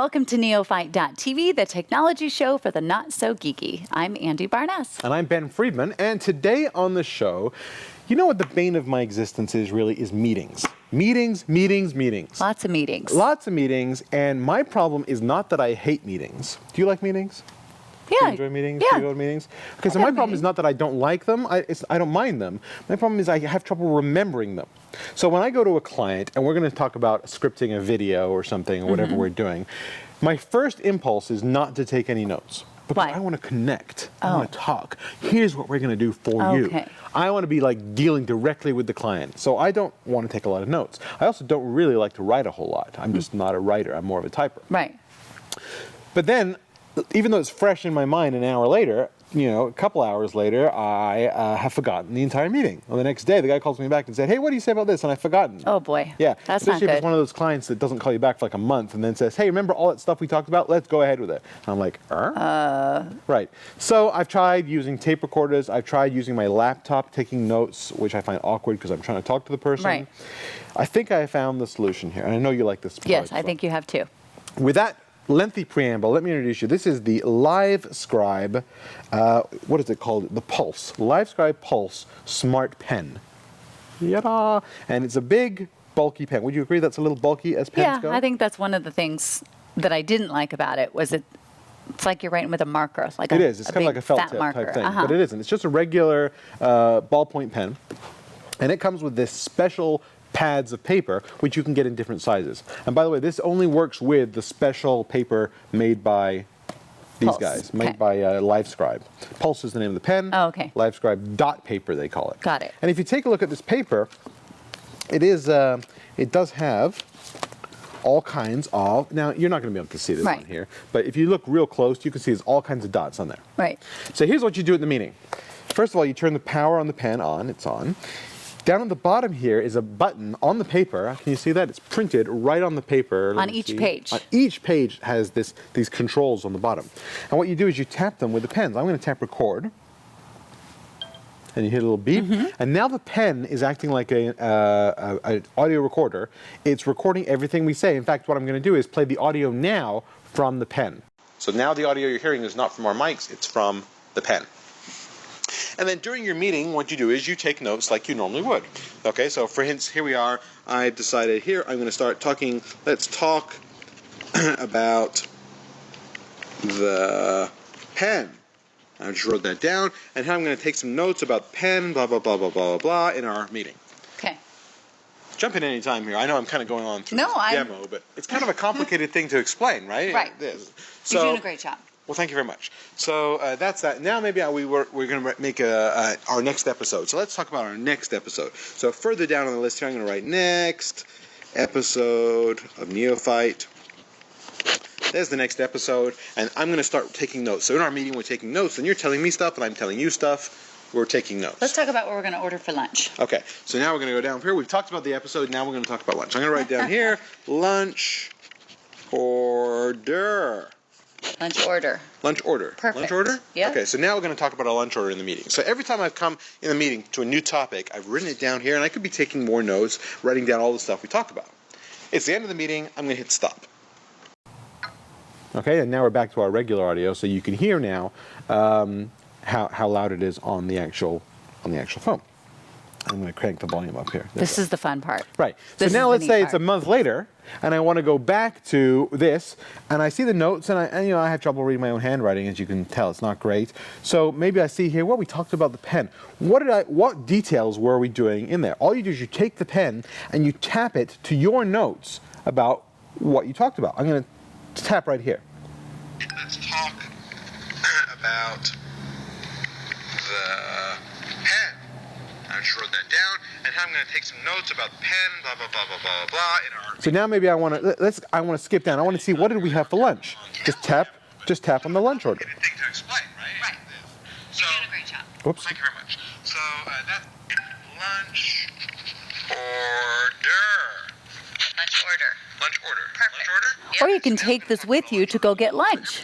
welcome to Neophyte.tv, the technology show for the not-so-geeky. I'm Andy Barnes. And I'm Ben Friedman, and today on the show, you know what the bane of my existence is really, is meetings. Meetings. Lots of meetings. Lots of meetings, and my problem is not that I hate meetings. Do you like meetings? Yeah. Do you enjoy meetings? Yeah. Do you go to meetings? Okay, so my problem is not that I don't like them. I don't mind them. My problem is I have trouble remembering them. So when I go to a client, and we're going to talk about scripting a video or something, or whatever we're doing, my first impulse is not to take any notes. Because Why? I want to connect. I want to talk. Here's what we're going to do for you. I want to be like dealing directly with the client. So I don't want to take a lot of notes. I also don't really like to write a whole lot. I'm just not a writer. I'm more of a typer. Right. But then, even though it's fresh in my mind an hour later, you know, a couple hours later, I have forgotten the entire meeting. Well, the next day, the guy calls me back and said, hey, what do you say about this? And I've forgotten. Oh, boy. Yeah. That's Especially not if good. it's one of those clients that doesn't call you back for like a month and then says, hey, remember all that stuff we talked about? Let's go ahead with it. And I'm like, Right. So I've tried using tape recorders. I've tried using my laptop, taking notes, which I find awkward because I'm trying to talk to the person. Right. I think I found the solution here. And I know you like this. Yes, I think you have too. With that lengthy preamble, let me introduce you. This is the LiveScribe, what is it called? The Pulse. LiveScribe Pulse SmartPen. Yada! And it's a big, bulky pen. Would you agree that's a little bulky as pens go? Yeah, I think that's one of the things that I didn't like about it was it's like you're writing with a marker. Like It is. It's kind of like a felt tip type thing. But it isn't. It's just a regular ballpoint pen. And it comes with this special pads of paper, which you can get in different sizes. And by the way, this only works with the special paper made by these Pulse. guys, made by LiveScribe. Pulse is the name of the pen. Oh, okay. LiveScribe dot paper, they call it. Got it. And if you take a look at this paper, it does have all kinds of, now you're not going to be able to see this on here, but if you look real close, you can see there's all kinds of dots on there. Right. So here's what you do at the meeting. First of all, you turn the power on the pen on, it's on. Down at the bottom here is a button on the paper. Can you see that? It's printed right on the paper. On each page. On each page has these controls on the bottom. And what you do is you tap them with the pens. I'm going to tap record. And you hit a little beep. And now the pen is acting like an audio recorder. It's recording everything we say. In fact, what I'm going to do is play the audio now from the pen. So now the audio you're hearing is not from our mics, it's from the pen. And then during your meeting, what you do is you take notes like you normally would. Okay, so for instance, here we are. I've decided here I'm going to start talking. Let's talk about the pen. I just wrote that down. And now I'm going to take some notes about the pen, blah, blah, blah, blah, blah, blah, in our meeting. Okay. Jump in any time here. I know I'm kind of going on through this demo, but it's kind of a complicated thing to explain, right? Right. So, you're doing a great job. Well, thank you very much. So that's that. Now maybe we're going to make our next episode. So let's talk about our next episode. So further down on the list here, I'm going to write next episode of Neophyte. There's the next episode, and I'm going to start taking notes. So in our meeting, we're taking notes, and you're telling me stuff, and I'm telling you stuff. We're taking notes. Let's talk about what we're going to order for lunch. Okay, so now we're going to go down here. We've talked about the episode. Now we're going to talk about lunch. I'm going to write down here, lunch order. Lunch order. Lunch order. Perfect. Lunch order? Yeah. Okay, so now we're going to talk about a lunch order in the meeting. So every time I've come in the meeting to a new topic, I've written it down here, and I could be taking more notes, writing down all the stuff we talked about. It's the end of the meeting. I'm going to hit stop. Okay, and now we're back to our regular audio, so you can hear now how loud it is on the actual phone. I'm going to crank the volume up here. This is the fun part. Right. So now let's say it's a month later, and I want to go back to this, and I see the notes, and I have trouble reading my own handwriting, as you can tell. It's not great. So maybe I see here, well, we talked about the pen. What details were we doing in there? All you do is you take the pen, and you tap it to your notes about what you talked about. I'm going to tap right here. Let's talk about the pen. I just wrote that down, and now I'm going to take some notes about the pen, blah, blah, blah, blah, blah, blah, in our... So now maybe I want to skip down. I want to see, what did we have for lunch? Just tap on the lunch order. Thing to explain, right? Right. So, You're doing a great job. Whoops. thank you very much. So, that's lunch order. Lunch order. Lunch order. Perfect. Lunch order? Or you can take this with you to go get lunch.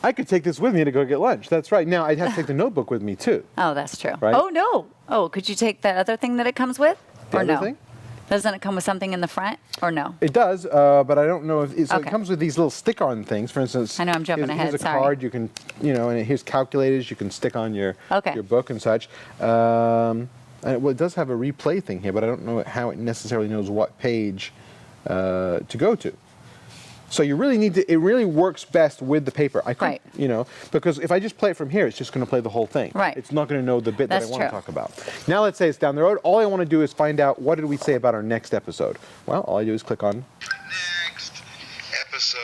I could take this with me to go get lunch. That's right. Now, I'd have to take the notebook with me, too. Oh, that's true. Right? Oh, no. Oh, could you take that other thing that it comes with? The or other no? thing? Doesn't it come with something in the front or no? It does, but I don't know if it Okay. comes with these little stick-on things. For instance, I know I'm jumping here's ahead, a sorry. card you can, and here's calculators you can stick on your Okay. your book and such. Well, it does have a replay thing here, but I don't know how it necessarily knows what page to go to. So you really need to. It really works best with the paper. I could, Right. because if I just play it from here, it's just going to play the whole thing. Right. It's not going to know the bit that That's I want to true. talk about. Now let's say it's down the road. All I want to do is find out what did we say about our next episode. Well, all I do is click on Next episode.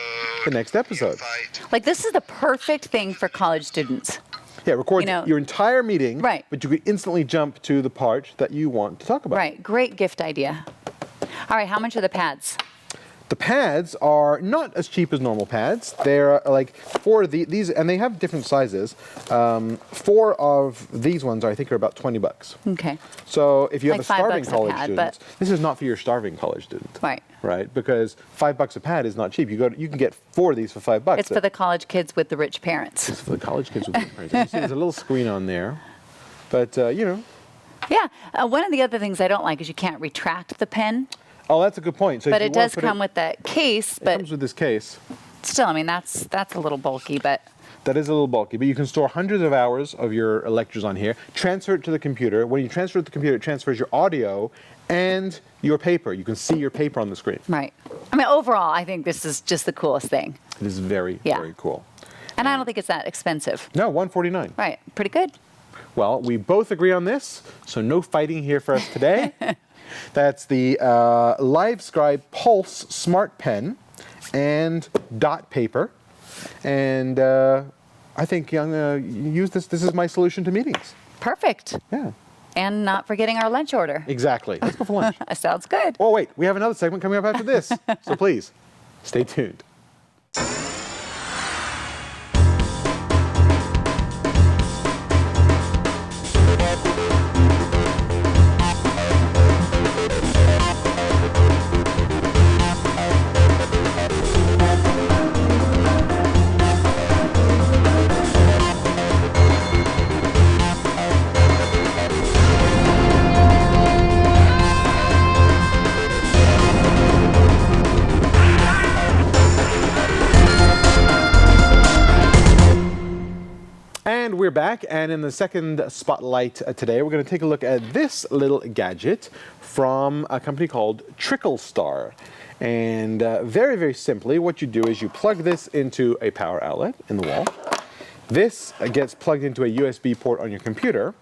the next episode. Fight. Like this is the perfect thing for college students. Yeah, record You know- your entire meeting. Right. But you could instantly jump to the part that you want to talk about. Right. Great gift idea. All right. How much are the pads? The pads are not as cheap as normal pads. They're like these, and they have different sizes. 4 of these ones, I think, are about $20. Okay. So if you have Like a starving $5 a college pad, student, this is not for your starving college student. Right. Right, because $5 a pad is not cheap. You can get 4 of these for $5. It's for the college kids with the rich parents. It's for the college kids with the parents. You see, there's a little screen on there, but Yeah. One of the other things I don't like is you can't retract the pen, Oh, that's a good point. So if but you it wanna does put come with that case. It But comes with this case. still, I mean, that's a little bulky. But That is a little bulky, but you can store hundreds of hours of your lectures on here. Transfer it to the computer. When you transfer it to the computer, it transfers your audio and your paper. You can see your paper on the screen. right. I mean, overall, I think this is just the coolest thing. It is very, Yeah. very cool. And I don't think it's that expensive. No, $149. Right. Pretty good. Well, we both agree on this, so no fighting here for us today. That's the LiveScribe Pulse SmartPen and dot paper. And I think I'm going to use this. This is my solution to meetings. Perfect. Yeah, And not forgetting our lunch order. exactly. Let's go for lunch. Sounds good. Oh, wait, we have another segment coming up after this. So please, stay tuned. And we're back, and in the second spotlight today, we're going to take a look at this little gadget from a company called TrickleSaver. And very, very simply, what you do is you plug this into a power outlet in the wall. This gets plugged into a USB port on your computer,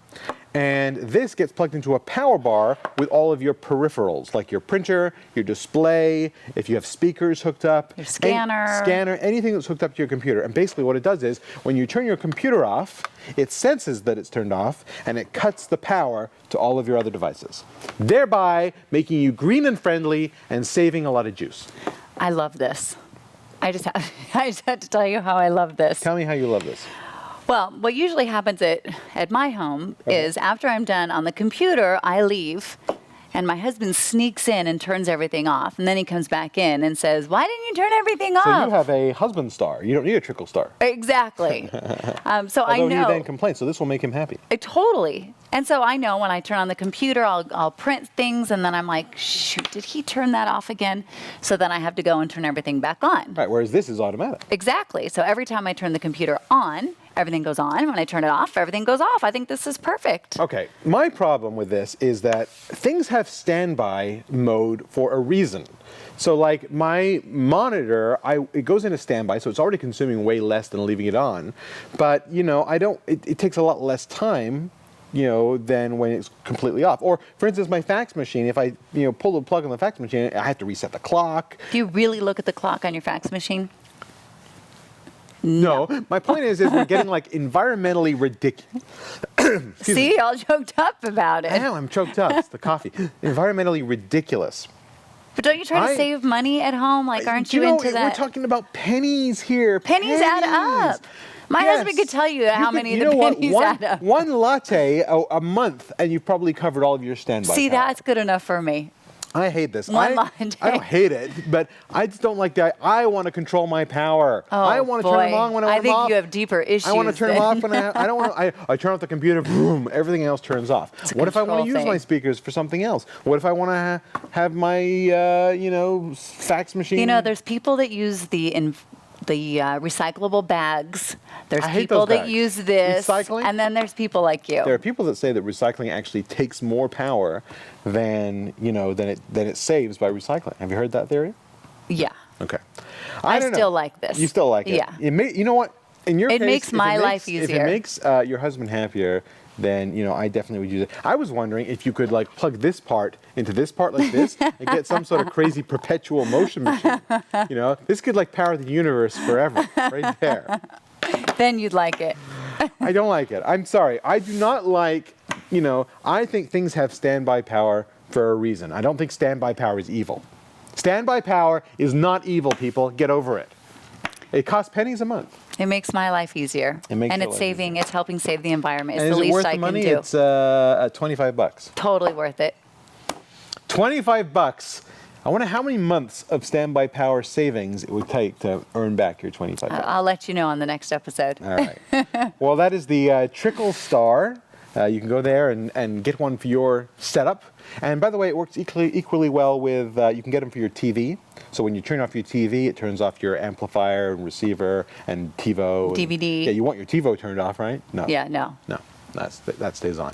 and this gets plugged into a power bar with all of your peripherals, like your printer, your display, if you have speakers hooked up. Your scanner. Anything that's hooked up to your computer. And basically what it does is, when you turn your computer off, it senses that it's turned off, and it cuts the power to all of your other devices, thereby making you green and friendly and saving a lot of juice. I love this. I just had to tell you how I love this. Tell me how you love this. Well, what usually happens at my home is after I'm done on the computer, I leave, and my husband sneaks in and turns everything off. And then he comes back in and says, "Why didn't you turn everything off?" So you have a husband star. You don't need a trickle star. Exactly. So I Although know. he then complains, so this will make him happy. Totally. And so I know when I turn on the computer, I'll print things, and then I'm like, shoot, did he turn that off again? So then I have to go and turn everything back on. Right, whereas this is automatic. Exactly. So every time I turn the computer on, everything goes on. When I turn it off, everything goes off. I think this is perfect. Okay, my problem with this is that things have standby mode for a reason. So like my monitor, it goes into standby, so it's already consuming way less than leaving it on. But, it takes a lot less time, than when it's completely off. Or, for instance, my fax machine, if I, pull the plug on the fax machine, I have to reset the clock. Do you really look at the clock on your fax machine? No, my point is we're getting like environmentally ridiculous. See, all choked up about I it. know, I'm choked up. It's the coffee. Environmentally ridiculous. But don't you try to save money at home? Like, aren't you into that? We're talking about pennies here. Pennies add up. My husband could tell you how many of the pennies add up. One latte a month, and you've probably covered all of your standby. See, power. that's good enough for me. I hate this. One law a day. I don't hate it, but I just don't like that. I want to control my power. Oh, I want to turn them on when I want them off. I think you have deeper issues. I want to turn them than- off when I don't want to. I turn off the computer, boom, everything else turns off. It's a What if I want to control use my thing. speakers for something else? What if I want to have my, fax machine? You know, there's people that use the recyclable bags. There's I hate people those that bags. use this. Recycling? And then there's people like you. There are people that say that recycling actually takes more power than it saves by recycling. Have you heard that theory? Yeah. Okay. I don't know. still like this. You still like it? Yeah. You know what? In your It case, makes if my life If easier. it makes your husband happier, then I definitely would use it. I was wondering if you could plug this part into this part like this and get some sort of crazy perpetual motion machine. This could power the universe forever, right there. Then you'd like it. I don't like it. I'm sorry. I do not like. I think things have standby power for a reason. I don't think standby power is evil. Standby power is not evil, people. Get over it. It costs pennies a month. It makes my life easier. It makes and your it's life saving. It's helping save the environment. It's And the is it least worth I the money? can do. It's $25. Totally worth it. $25. I wonder how many months of standby power savings it would take to earn back your $25. I'll let you know on the next episode. All right. Well, that is the TrickleStar. You can go there and get one for your setup. And by the way, it works equally well with, you can get them for your TV. So when you turn off your TV, it turns off your amplifier and receiver and TiVo. And, DVD. yeah, you want your TiVo turned off, right? No. Yeah, no. No, that stays on.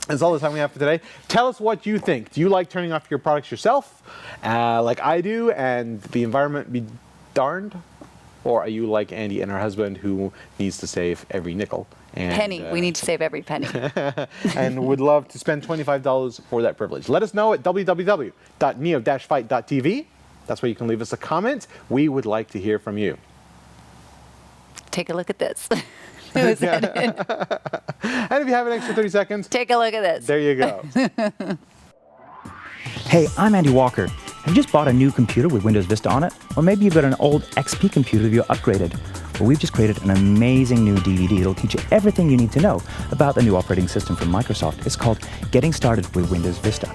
That's all the time we have for today. Tell us what you think. Do you like turning off your products yourself, like I do, and the environment be darned? Or are you like Andy and her husband who needs to save every nickel? And, Penny. We need to save every penny. and would love to spend $25 for that privilege. Let us know at www.neo-fight.tv. That's where you can leave us a comment. We would like to hear from you. Take a look at this. Who is it? And if you have an extra 30 seconds, Take a look at this. there you go. Hey, I'm Andy Walker. Have you just bought a new computer with Windows Vista on it? Or maybe you've got an old XP computer that you're upgraded. Well, we've just created an amazing new DVD that'll teach you everything you need to know about the new operating system from Microsoft. It's called Getting Started with Windows Vista.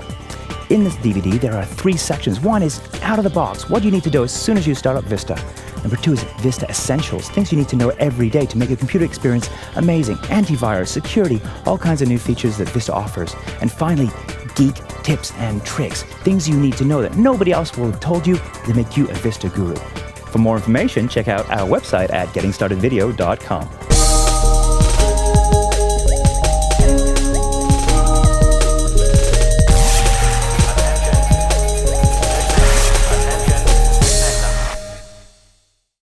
In this DVD, there are 3 sections. One is out of the box, what you need to do as soon as you start up Vista. Number 2 is Vista Essentials, things you need to know every day to make your computer experience amazing. Antivirus, security, all kinds of new features that Vista offers. And finally, Geek Tips and Tricks, things you need to know that nobody else will have told you to make you a Vista guru. For more information, check out our website at gettingstartedvideo.com.